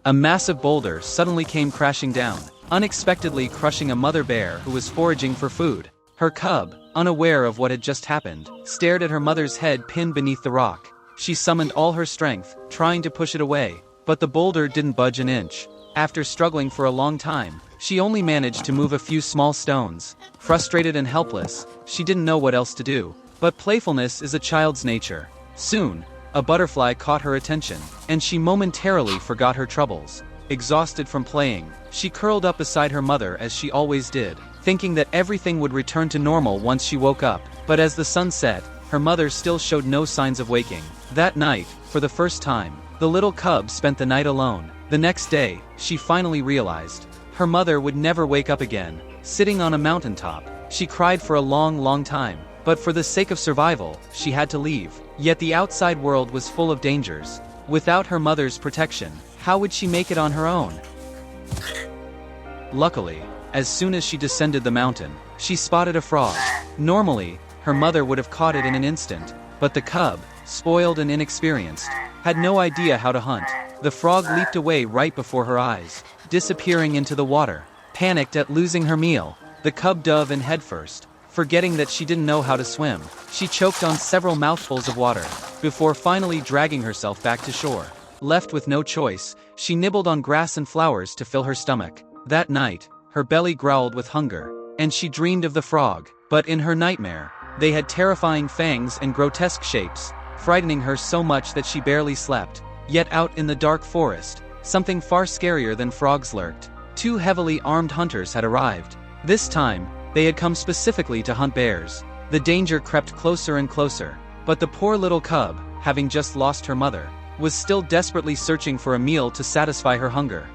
A massive boulder suddenly came crashing down, unexpectedly crushing a mother bear who was foraging for food. Her cub, unaware of what had just happened, stared at her mother's head pinned beneath the rock. She summoned all her strength, trying to push it away, but the boulder didn't budge an inch. After struggling for a long time, she only managed to move a few small stones. Frustrated and helpless, she didn't know what else to do. But playfulness is a child's nature. Soon, a butterfly caught her attention, and she momentarily forgot her troubles. Exhausted from playing, she curled up beside her mother as she always did, thinking that everything would return to normal once she woke up. But as the sun set, her mother still showed no signs of waking. That night, for the first time, the little cub spent the night alone. The next day, she finally realized her mother would never wake up again. Sitting on a mountaintop, she cried for a long time, but for the sake of survival, she had to leave. Yet the outside world was full of dangers. Without her mother's protection, how would she make it on her own? Luckily, as soon as she descended the mountain, she spotted a frog. Normally, her mother would have caught it in an instant, but the cub, spoiled and inexperienced, had no idea how to hunt. The frog leaped away right before her eyes, disappearing into the water. Panicked at losing her meal, the cub dove in headfirst. Forgetting that she didn't know how to swim, she choked on several mouthfuls of water, before finally dragging herself back to shore. Left with no choice, she nibbled on grass and flowers to fill her stomach. That night, her belly growled with hunger, and she dreamed of the frog. But in her nightmare, they had terrifying fangs and grotesque shapes, frightening her so much that she barely slept. Yet out in the dark forest, something far scarier than frogs lurked. 2 heavily armed hunters had arrived. This time, they had come specifically to hunt bears. The danger crept closer and closer, but the poor little cub, having just lost her mother, was still desperately searching for a meal to satisfy her hunger.